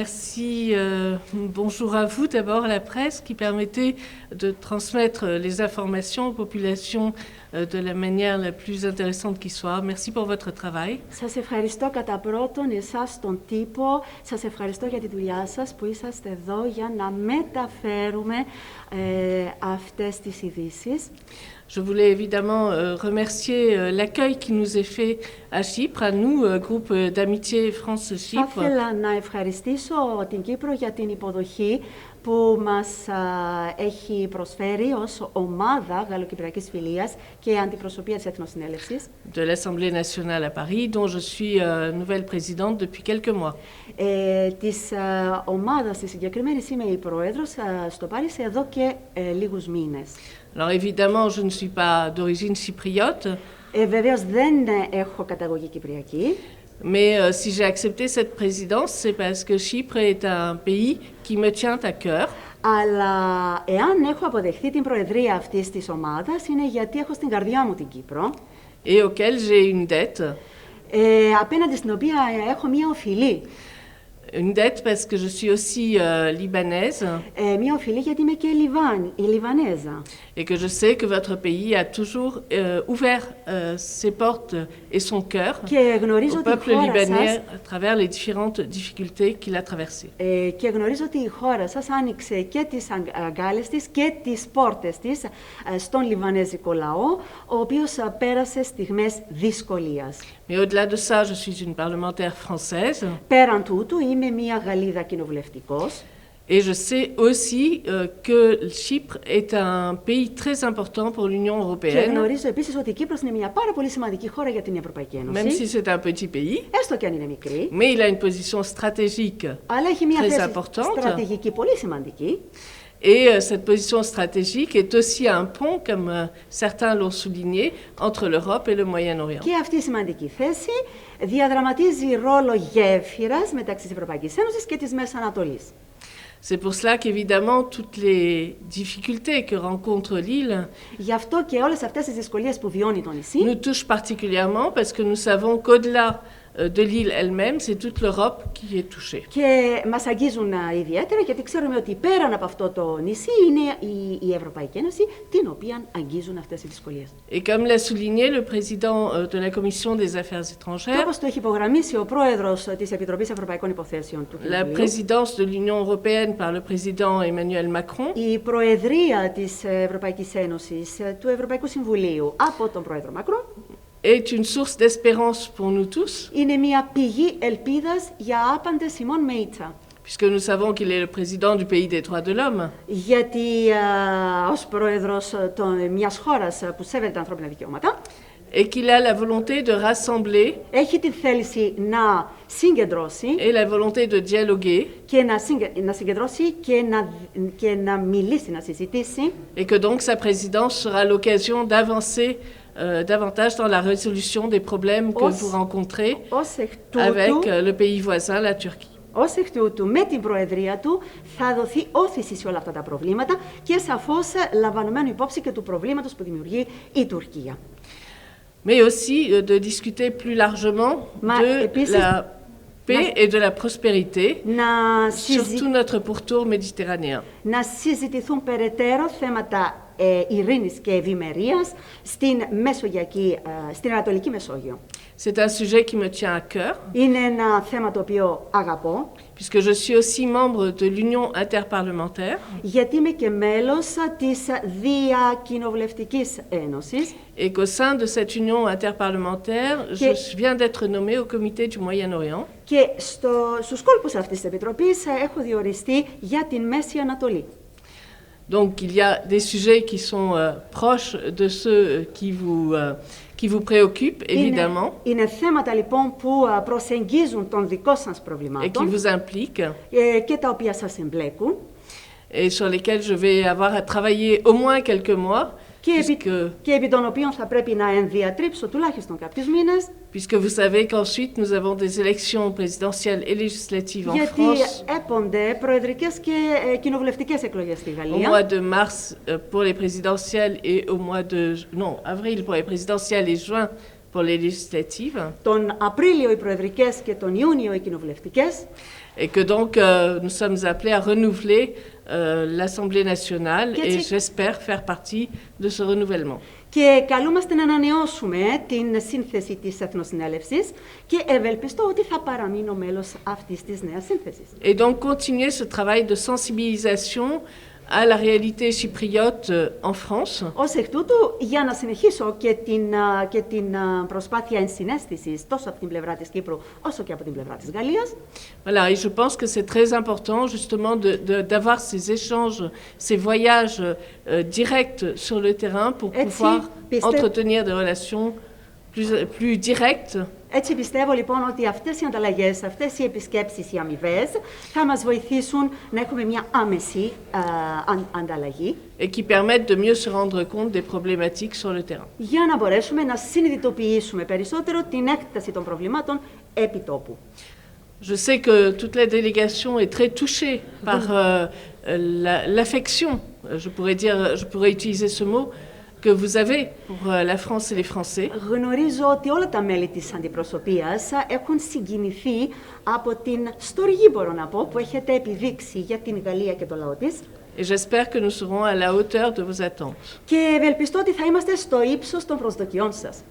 Merci. Bonjour à vous d'abord, à la presse, qui permettait de transmettre les informations aux populations de la manière la plus intéressante qui soit. Merci pour votre travail. Σας ευχαριστώ κατά πρώτον εσάς τον τύπο, σας ευχαριστώ για τη δουλειά σας που είσαστε εδώ για να μεταφέρουμε αυτές τις ειδήσεις. Je voulais évidemment remercier l'accueil qui nous est fait à Chypre, à nous, groupe d'amitié France-Chypre. Θα ήθελα να ευχαριστήσω την Κύπρο για την υποδοχή που μας έχει προσφέρει ως ομάδα Γαλλοκυπριακής Φιλίας και αντιπροσωπεία της Εθνοσυνέλευσης. De l'Assemblée nationale à Paris, dont je suis nouvelle présidente depuis quelques mois. Της ομάδας της συγκεκριμένης είμαι η πρόεδρος στο Παρίσι εδώ και λίγους μήνες. Alors évidemment, je ne suis pas d'origine chypriote. Βεβαίως δεν έχω καταγωγή κυπριακή. Mais si j'ai accepté cette présidence, c'est parce que Chypre est un pays qui me tient à cœur. Αλλά εάν έχω αποδεχθεί την προεδρία αυτής της ομάδας, είναι γιατί έχω στην καρδιά μου την Κύπρο. Et auquel j'ai une dette. Απέναντι στην οποία έχω μία οφειλή. Une dette parce que je suis aussi libanaise. Μία οφειλή γιατί είμαι και Λιβανέζα. Et que je sais que votre pays a toujours ouvert ses portes et son cœur au peuple libanais à travers les différentes difficultés qu'il a traversées. Και γνωρίζω ότι η χώρα σας άνοιξε και τις αγκάλες της και τις πόρτες της στον Λιβανέζικο λαό, ο οποίος πέρασε στιγμές δυσκολίας. Mais au-delà de ça, je suis une parlementaire française. Πέραν τούτου, είμαι μία Γαλλίδα κοινοβουλευτικός. Et je sais aussi que Chypre est un pays très important pour l'Union européenne. Και γνωρίζω επίσης ότι η Κύπρος είναι μια πάρα πολύ σημαντική χώρα για την Ευρωπαϊκή Ένωση. Même si c'est un petit pays. Έστω και αν είναι μικρή. Mais il a une position stratégique αλλά έχει μια très θέση importante. στρατηγική πολύ σημαντική. Et cette position stratégique est aussi un pont, comme certains l'ont souligné, entre l'Europe et le Moyen-Orient. Και αυτή η σημαντική θέση διαδραματίζει ρόλο γέφυρας μεταξύ της Ευρωπαϊκής Ένωσης και της Μέσης Ανατολής. C'est pour cela qu'évidemment, toutes les difficultés que rencontre l'île Γι' αυτό και όλες αυτές τις δυσκολίες που βιώνει το νησί nous touchent particulièrement parce que nous savons qu'au-delà de l'île elle-même, c'est toute l'Europe qui est touchée. Και μας αγγίζουν ιδιαίτερα γιατί ξέρουμε ότι πέραν από αυτό το νησί είναι η Ευρωπαϊκή Ένωση την οποία αγγίζουν αυτές οι δυσκολίες. Et comme l'a souligné le président de la Commission des Affaires étrangères, όπως το έχει υπογραμμίσει ο πρόεδρος της Επιτροπής Ευρωπαϊκών Υποθέσεων του la Κοινοβουλίου, présidence de l'Union européenne par le président Emmanuel Macron, η προεδρία της Ευρωπαϊκής Ένωσης, του Ευρωπαϊκού Συμβουλίου από τον πρόεδρο Μακρόν, est une source d'espérance pour nous tous, είναι μια πηγή ελπίδας για άπαντες ημών με ήττα. puisque nous savons qu'il est le président du pays des droits de l'homme. Γιατί ως πρόεδρος μιας χώρας που σέβεται τα ανθρώπινα δικαιώματα, Et qu'il a la volonté de rassembler έχει τη θέληση να συγκεντρώσει et la volonté de dialoguer, και να συγκεντρώσει και να μιλήσει, να συζητήσει. et que donc sa présidence sera l'occasion d'avancer davantage dans la résolution des problèmes que vous rencontrez avec le pays voisin, la Turquie. Ως εκ τούτου, με την προεδρία του θα δοθεί όθηση σε όλα αυτά τα προβλήματα και σαφώς λαμβανομένου υπόψη και του προβλήματος που δημιουργεί η Τουρκία. Mais aussi de discuter plus largement de la paix et de la prospérité sur tout notre pourtour méditerranéen. Να συζητηθούν περαιτέρω θέματα ειρήνης και ευημερίας στην Ανατολική Μεσόγειο. C'est un sujet qui me tient à cœur. Είναι ένα θέμα το οποίο αγαπώ. Puisque je suis aussi membre de l'Union interparlementaire. Γιατί είμαι και μέλος της Διακοινοβουλευτικής Ένωσης. Et qu'au sein de cette union interparlementaire, je viens d'être nommée au comité du Moyen-Orient. Και στους κόλπους αυτής της Επιτροπής έχω διοριστεί για την Μέση Ανατολή. Donc il y a des sujets qui sont proches de ceux qui vous préoccupent, évidemment. Είναι θέματα λοιπόν που προσεγγίζουν των δικών σας προβλημάτων et qui vous impliquent, και τα οποία σας εμπλέκουν et sur lesquels je vais avoir à travailler au moins quelques mois. Και επί των οποίων θα πρέπει να ενδιατρύψω τουλάχιστον κάποιους μήνες. Puisque vous savez qu'ensuite nous avons des élections présidentielles et législatives en France. Γιατί έπονται προεδρικές και κοινοβουλευτικές εκλογές στη Γαλλία. Au mois de mars pour les présidentielles et au mois de avril pour les présidentielles et juin pour les législatives. Τον Απρίλιο οι προεδρικές και τον Ιούνιο οι κοινοβουλευτικές. Et que donc nous sommes appelés à renouveler l'Assemblée nationale et j'espère faire partie de ce renouvellement. Και καλούμαστε να ανανεώσουμε την σύνθεση της Εθνοσυνέλευσης και ευελπιστώ ότι θα παραμείνω μέλος αυτής της νέας σύνθεσης. Et donc continuer ce travail de sensibilisation à la réalité chypriote en France. Ως εκ τούτου, για να συνεχίσω και την προσπάθεια ενσυναίσθησης τόσο από την πλευρά της Κύπρου όσο και από την πλευρά της Γαλλίας. Voilà, et je pense que c'est très important justement d'avoir ces échanges, ces voyages directs sur le terrain pour pouvoir entretenir des relations plus directes. Έτσι πιστεύω λοιπόν ότι αυτές οι ανταλλαγές, αυτές οι επισκέψεις, οι αμοιβές θα μας βοηθήσουν να έχουμε μια άμεση ανταλλαγή et qui permettent de mieux se rendre compte des problématiques sur le terrain. Για να μπορέσουμε να συνειδητοποιήσουμε περισσότερο την έκταση των προβλημάτων επί τόπου. Je sais que toute la délégation est très touchée par l'affection, je pourrais utiliser ce mot, que vous avez pour la France et les Français. Γνωρίζω ότι όλα τα μέλη της αντιπροσωπείας έχουν συγκινηθεί από την στοργή, μπορώ να πω, που έχετε επιδείξει για την Γαλλία και το λαό της. Et j'espère que nous serons à la hauteur de vos attentes. Και ευελπιστώ ότι θα είμαστε στο ύψος των προσδοκιών σας.